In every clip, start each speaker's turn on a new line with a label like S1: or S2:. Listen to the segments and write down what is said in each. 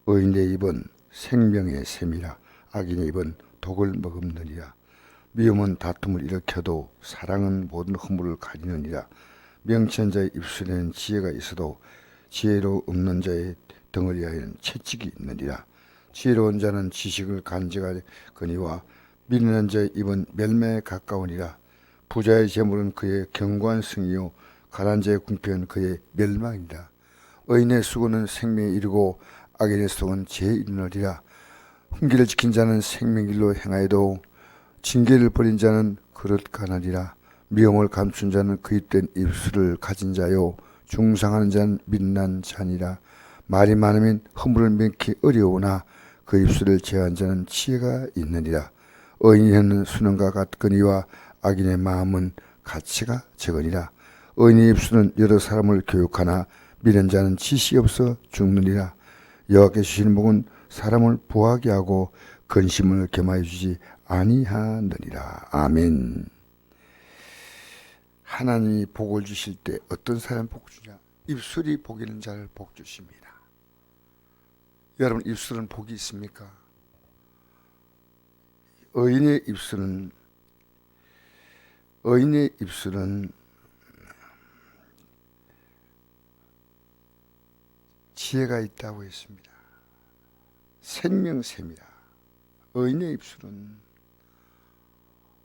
S1: 의인의 입은 생명의 샘이라 악인의 입은 독을 머금느니라. 미움은 다툼을 일으켜도 사랑은 모든 허물을 가리느니라. 명치한 자의 입술에는 지혜가 있어도 지혜로 없는 자의 덩어리에는 채찍이 있느니라. 지혜로운 자는 지식을 간직하거니와 미련한 자의 입은 멸망에 가까우니라. 부자의 재물은 그의 견고한 승이요 가난한 자의 궁핍은 그의 멸망이라. 의인의 수고는 생명에 이르고 악인의 수고는 죄에 이르느니라. 훈계를 지킨 자는 생명길로 행하여도 징계를 버린 자는 그릇 가나니라. 미움을 감춘 자는 그 입된 입술을 가진 자요 중상하는 자는 민난 자니라. 말이 많으면 허물을 맺기 어려우나 그 입술을 제한 자는 지혜가 있느니라. 의인의 혀는 수능과 같거니와 악인의 마음은 가치가 적으니라. 의인의 입술은 여러 사람을 교육하나 미련한 자는 지식이 없어 죽느니라. 여호와께 주시는 복은 사람을 부하게 하고 근심을 겸하여 주지 아니하느니라. 아멘. 하나님이 복을 주실 때 어떤 사람 복 주냐? 입술이 복 있는 자를 복 주십니다. 여러분, 입술은 복이 있습니까? 의인의 입술은 지혜가 있다고 했습니다. 생명샘이라. 의인의 입술은,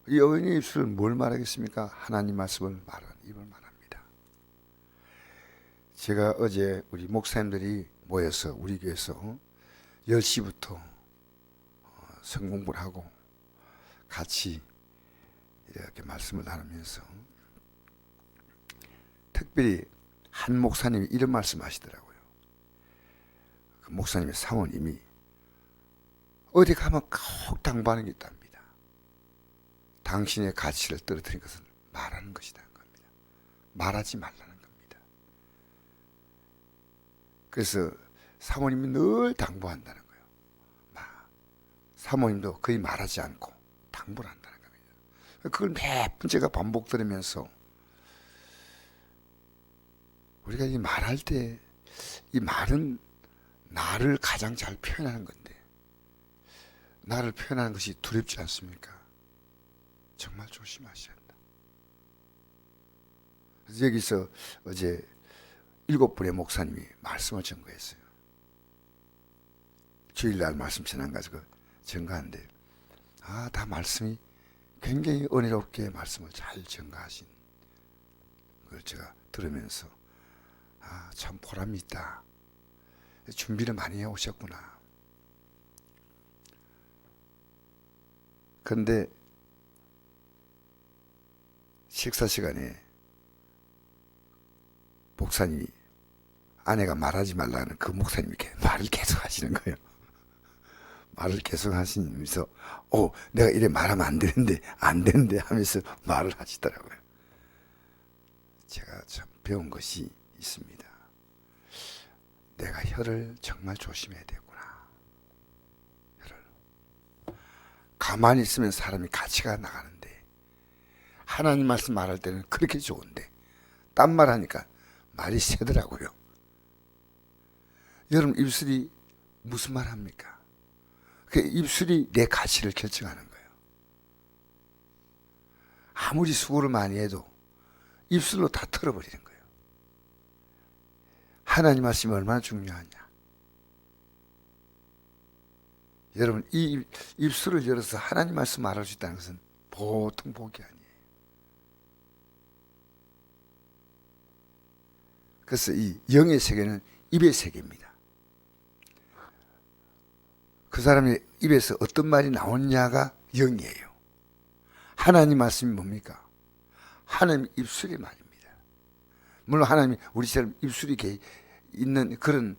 S1: 이 의인의 입술은 뭘 말하겠습니까? 하나님 말씀을 말하는 입을 말합니다. 제가 어제 우리 목사님들이 모여서 우리 교회에서 10시부터 성공부를 하고 같이 이렇게 말씀을 나누면서 특별히 한 목사님이 이런 말씀 하시더라고요. 그 목사님의 사모님이 어디 가면 꼭 당부하는 게 있답니다. 당신의 가치를 떨어뜨린 것은 말하는 것이다 겁니다. 말하지 말라는 겁니다. 그래서 사모님이 늘 당부한다는 거예요. 사모님도 거의 말하지 않고 당부를 한다는 겁니다. 그걸 매번 제가 반복 들으면서 우리가 이 말할 때 이 말은 나를 가장 잘 표현하는 건데 나를 표현하는 것이 두렵지 않습니까? 정말 조심하셔야 한다. 그래서 여기서 어제 7분의 목사님이 말씀을 전거했어요. 주일날 말씀 전해가지고 전가한데 다 말씀이 굉장히 은혜롭게 말씀을 잘 전가하신 걸 제가 들으면서 참 보람이 있다. 준비를 많이 해오셨구나. 그런데 식사 시간에 목사님이 아내가 말하지 말라는 그 목사님이 말을 계속 하시는 거예요. 말을 계속 하시면서 내가 이래 말하면 안 되는데 하면서 말을 하시더라고요. 제가 참 배운 것이 있습니다. 내가 혀를 정말 조심해야 되구나. 혀를. 가만히 있으면 사람이 가치가 나가는데 하나님 말씀 말할 때는 그렇게 좋은데 딴 말 하니까 말이 세더라고요. 여러분, 입술이 무슨 말 합니까? 그 입술이 내 가치를 결정하는 거예요. 아무리 수고를 많이 해도 입술로 다 털어버리는 거예요. 하나님 말씀이 얼마나 중요하냐. 여러분, 이 입술을 열어서 하나님 말씀 말할 수 있다는 것은 보통 복이 아니에요. 그래서 이 영의 세계는 입의 세계입니다. 그 사람의 입에서 어떤 말이 나오냐가 영이에요. 하나님 말씀이 뭡니까? 하나님 입술의 말입니다. 물론 하나님이 우리처럼 입술이 있는 그런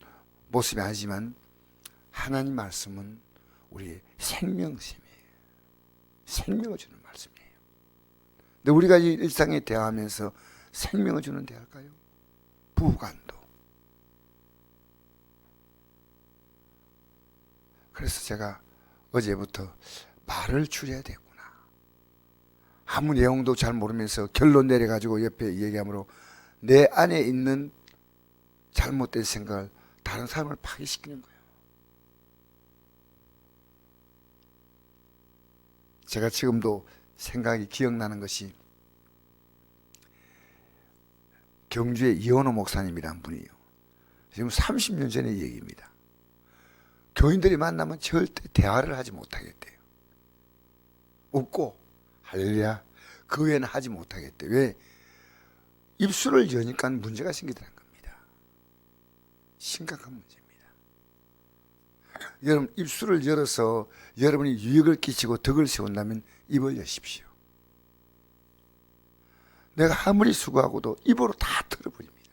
S1: 모습이 아니지만 하나님 말씀은 우리의 생명샘이에요. 생명을 주는 말씀이에요. 근데 우리가 이 일상에 대화하면서 생명을 주는 대화일까요? 부관도. 그래서 제가 어제부터 말을 줄여야 되구나. 아무 내용도 잘 모르면서 결론 내려가지고 옆에 얘기하므로 내 안에 있는 잘못된 생각을 다른 사람을 파괴시키는 거예요. 제가 지금도 생각이 기억나는 것이 경주의 이원호 목사님이란 분이에요. 지금 30년 전의 얘기입니다. 교인들이 만나면 절대 대화를 하지 못하겠대요. 웃고 할렐루야 그 외에는 하지 못하겠대요. 왜? 입술을 여니까 문제가 생기더라는 겁니다. 심각한 문제입니다. 여러분 입술을 열어서 여러분이 유익을 끼치고 덕을 세운다면 입을 여십시오. 내가 아무리 수고하고도 입으로 다 털어버립니다.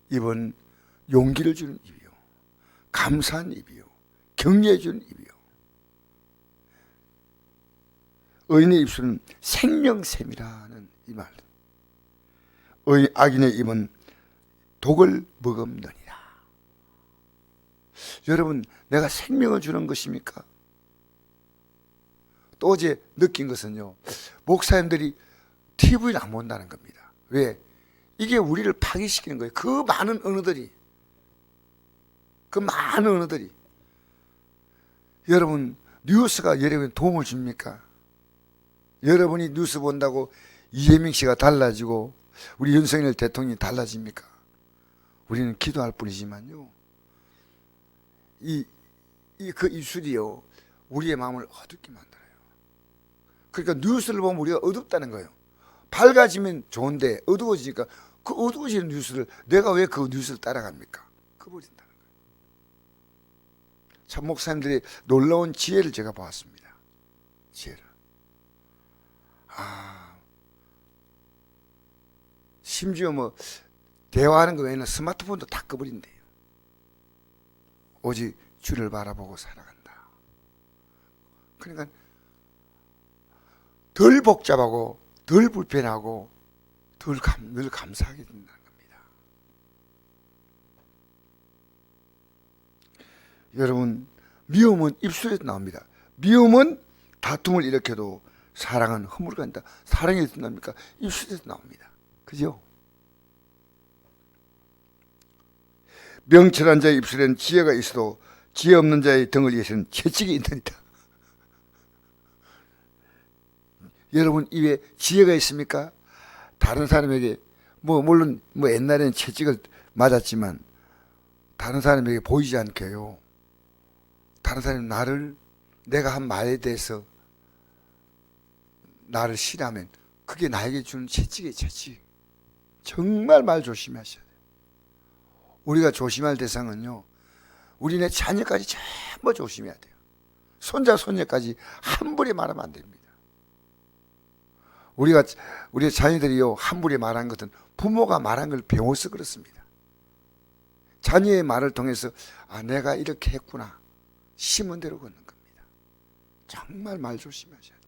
S1: 입은 용기를 주는 입이요, 감사한 입이요, 격려해 주는 입이요. 의인의 입술은 생명샘이라는 이 말. 악인의 입은 독을 머금느니라. 여러분 내가 생명을 주는 것입니까? 또 어제 느낀 것은요, 목사님들이 TV를 안 본다는 겁니다. 왜? 이게 우리를 파괴시키는 거예요. 그 많은 언어들이, 여러분 뉴스가 여러분에 도움을 줍니까? 여러분이 뉴스 본다고 이재명 씨가 달라지고 우리 윤석열 대통령이 달라집니까? 우리는 기도할 뿐이지만요, 그 입술이요 우리의 마음을 어둡게 만들어요. 그러니까 뉴스를 보면 우리가 어둡다는 거예요. 밝아지면 좋은데 어두워지니까 그 어두워지는 뉴스를 내가 왜 그 뉴스를 따라갑니까? 그버린다는 거예요. 참 목사님들이 놀라운 지혜를 제가 보았습니다. 지혜를. 심지어 뭐 대화하는 거 외에는 스마트폰도 다 꺼버린대요. 오직 주를 바라보고 살아간다. 그러니까 덜 복잡하고 덜 불편하고 늘 감사하게 된다는 겁니다. 여러분 미움은 입술에서 나옵니다. 미움은 다툼을 일으켜도 사랑은 허물을 간다. 사랑이 어디서 나옵니까? 입술에서 나옵니다. 그죠? 명철한 자의 입술에는 지혜가 있어도 지혜 없는 자의 등을 위해서는 채찍이 있느니라. 여러분 입에 지혜가 있습니까? 다른 사람에게 물론 옛날에는 채찍을 맞았지만 다른 사람에게 보이지 않게요. 다른 사람이 내가 한 말에 대해서 나를 싫어하면 그게 나에게 주는 채찍이에요. 채찍. 정말 말 조심하셔야 돼요. 우리가 조심할 대상은요, 우리네 자녀까지 전부 조심해야 돼요. 손자 손녀까지 함부로 말하면 안 됩니다. 우리 자녀들이요 함부로 말한 것은 부모가 말한 걸 배워서 그렇습니다. 자녀의 말을 통해서 내가 이렇게 했구나, 심은 대로 걷는 겁니다. 정말 말 조심하셔야 돼요.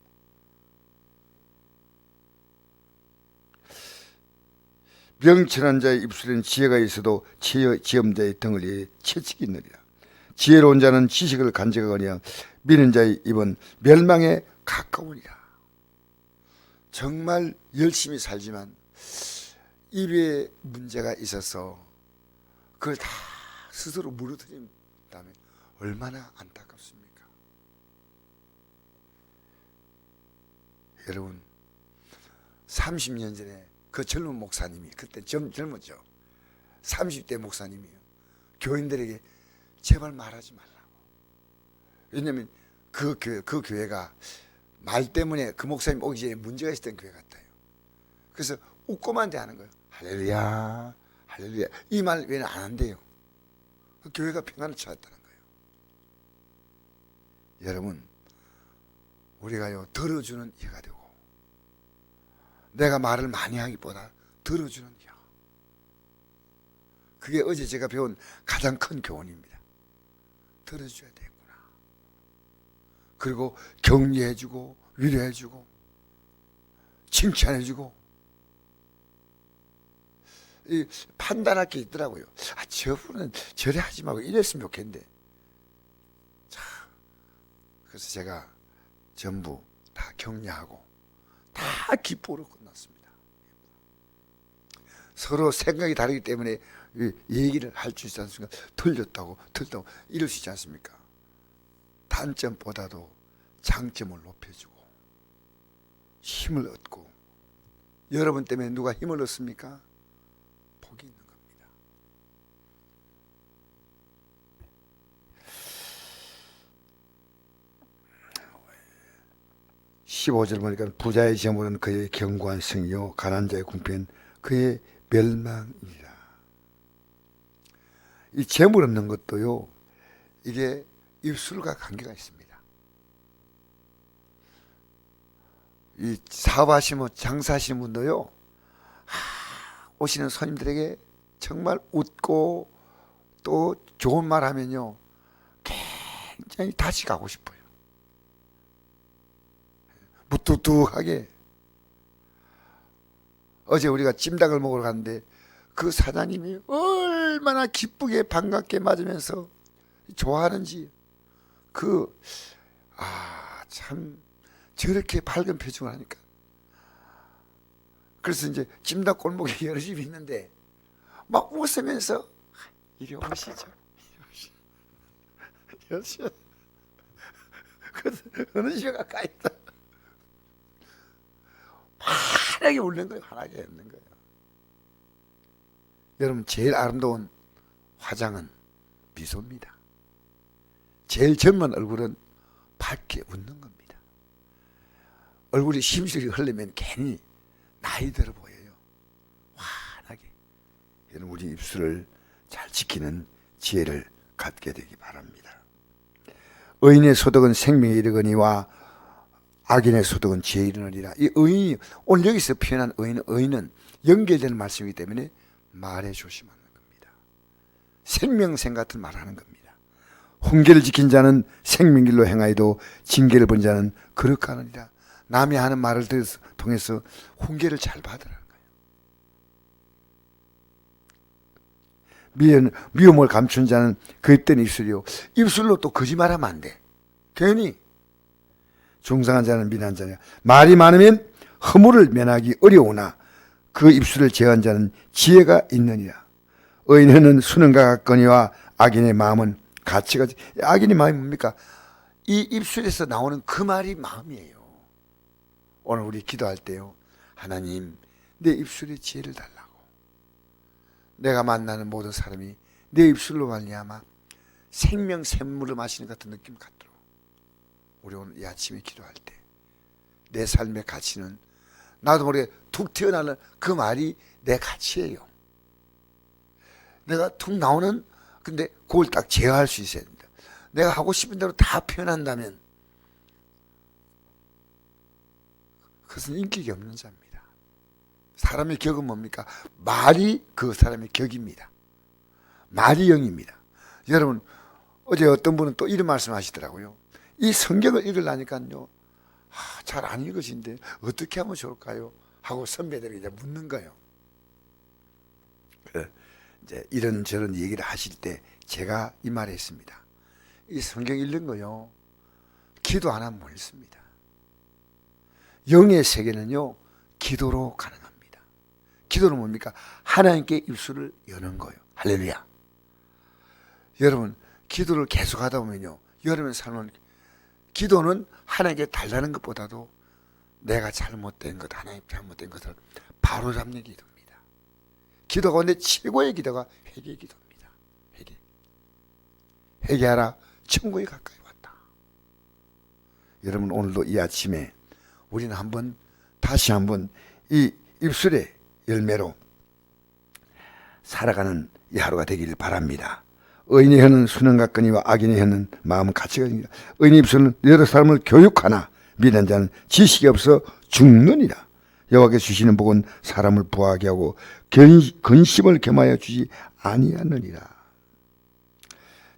S1: 명철한 자의 입술에는 지혜가 있어도 지혜 없는 자의 등을 위해 채찍이 있느니라. 지혜로운 자는 지식을 간직하거니와 미는 자의 입은 멸망에 가까우니라. 정말 열심히 살지만 입에 문제가 있어서 그걸 다 스스로 무너뜨린다면 얼마나 안타깝습니까? 여러분 30년 전에 그 젊은 목사님이, 그때 젊었죠. 30대 목사님이요, 교인들에게 제발 말하지 말라고. 왜냐하면 그 교회가 말 때문에 그 목사님 오기 전에 문제가 있었던 교회 같아요. 그래서 웃고만 대하는 거예요. 할렐루야 할렐루야. 이 말 외에는 안 한대요. 그 교회가 평안을 찾았다는 거예요. 여러분 우리가요 들어주는 이가 되고, 내가 말을 많이 하기보다 들어주는 혀, 그게 어제 제가 배운 가장 큰 교훈입니다. 들어줘야 되겠구나. 그리고 격려해주고 위로해주고 칭찬해주고, 판단할 게 있더라고요. 저분은 저래 하지 말고 이랬으면 좋겠는데. 그래서 제가 전부 다 격려하고 다 기뻐로 끝났습니다. 서로 생각이 다르기 때문에 얘기를 할 수 있지 않습니까? 틀렸다고 이럴 수 있지 않습니까? 단점보다도 장점을 높여주고 힘을 얻고, 여러분 때문에 누가 힘을 얻습니까? 복이 있는 겁니다. 15절 보니까 부자의 재물은 그의 견고한 성이요 가난한 자의 궁핍은 그의 멸망이라. 이 재물 없는 것도요, 이게 입술과 관계가 있습니다. 이 사업하시면 장사하시는 분도요, 오시는 손님들에게 정말 웃고 또 좋은 말 하면요 굉장히 다시 가고 싶어요. 무뚝뚝하게. 어제 우리가 찜닭을 먹으러 갔는데 그 사장님이 얼마나 기쁘게 반갑게 맞으면서 좋아하는지, 참 저렇게 밝은 표정을 하니까. 그래서 이제 찜닭 골목에 여러 집이 있는데 막 웃으면서 이리 오시죠. 여시죠. 어느 집에 가까이 있다. 환하게 웃는 거예요. 환하게 웃는 거예요. 여러분, 제일 아름다운 화장은 미소입니다. 제일 젊은 얼굴은 밝게 웃는 겁니다. 얼굴이 심술이 흐르면 괜히 나이 들어 보여요. 환하게. 여러분, 우리 입술을 잘 지키는 지혜를 갖게 되기 바랍니다. 의인의 소득은 생명에 이르거니와 악인의 소득은 지혜에 이르느니라. 이 의인이, 오늘 여기서 표현한 의인은 연결되는 말씀이기 때문에 말에 조심하는 겁니다. 생명생 같은 말하는 겁니다. 훈계를 지킨 자는 생명길로 행하여도 징계를 본 자는 거룩하느니라. 남이 하는 말을 통해서 훈계를 잘 받으라는 거예요. 미움을 감춘 자는 그 입된 입술이요, 입술로 또 거짓말하면 안 돼. 괜히. 중상한 자는 미련한 자냐. 말이 많으면 허물을 면하기 어려우나 그 입술을 제어한 자는 지혜가 있느니라. 의인은 수능과 같거니와 악인의 마음은 가치가. 악인의 마음이 뭡니까? 이 입술에서 나오는 그 말이 마음이에요. 오늘 우리 기도할 때요, 하나님, 내 입술에 지혜를 달라고. 내가 만나는 모든 사람이 내 입술로 말미암아 생명 샘물을 마시는 것 같은 느낌 갖도록. 우리 오늘 이 아침에 기도할 때 내 삶의 가치는 나도 모르게 툭 튀어나오는 그 말이 내 가치예요. 내가 툭 나오는, 근데 그걸 딱 제어할 수 있어야 됩니다. 내가 하고 싶은 대로 다 표현한다면 그것은 인격이 없는 자입니다. 사람의 격은 뭡니까? 말이 그 사람의 격입니다. 말이 영입니다. 여러분, 어제 어떤 분은 또 이런 말씀 하시더라고요. 이 성경을 읽으려니까요, 잘 안 읽으신데 어떻게 하면 좋을까요? 하고 선배들에게 이제 묻는 거예요. 이제 이런저런 얘기를 하실 때 제가 이 말을 했습니다. 이 성경 읽는 거요, 기도 안 하면 못 읽습니다. 영의 세계는요, 기도로 가능합니다. 기도는 뭡니까? 하나님께 입술을 여는 거예요. 할렐루야. 여러분, 기도를 계속 하다 보면요, 여러분의 삶은, 기도는 하나님께 달라는 것보다도 내가 잘못된 것, 하나님 잘못된 것을 바로잡는 기도입니다. 기도 가운데 최고의 기도가 회개의 기도입니다. 회개하라, 천국에 가까이 왔다. 여러분, 오늘도 이 아침에 우리는 다시 한번 이 입술의 열매로 살아가는 이 하루가 되기를 바랍니다. 의인의 혀는 수능 같거니와 악인의 혀는 마음은 가치가 있느니라. 의인의 입술은 여러 사람을 교육하나 미련한 자는 지식이 없어 죽느니라. 여호와께서 주시는 복은 사람을 부하게 하고 근심을 겸하여 주지 아니하느니라.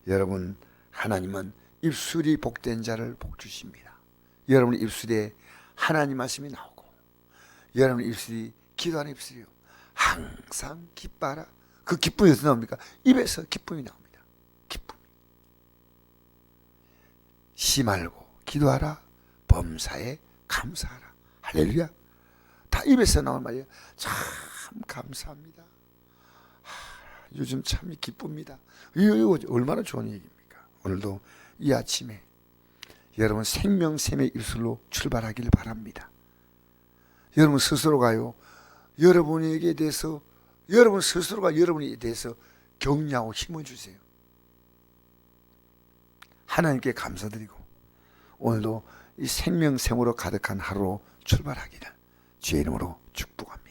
S1: 여러분, 하나님은 입술이 복된 자를 복 주십니다. 여러분 입술에 하나님 말씀이 나오고, 여러분 입술이 기도하는 입술이요, 항상 기뻐하라. 그 기쁨이 어디서 나옵니까? 입에서 기쁨이 나옵니다. 기쁨. 시 말고 기도하라, 범사에 감사하라. 할렐루야. 다 입에서 나온 말이에요. 참 감사합니다. 요즘 참 기쁩니다. 이거 얼마나 좋은 얘기입니까? 오늘도 이 아침에 여러분 생명샘의 입술로 출발하기를 바랍니다. 여러분 스스로가요, 여러분에게 대해서, 여러분 스스로가 여러분에 대해서 격려하고 힘을 주세요. 하나님께 감사드리고 오늘도 이 생명샘으로 가득한 하루로 출발하기를 주의 이름으로 축복합니다.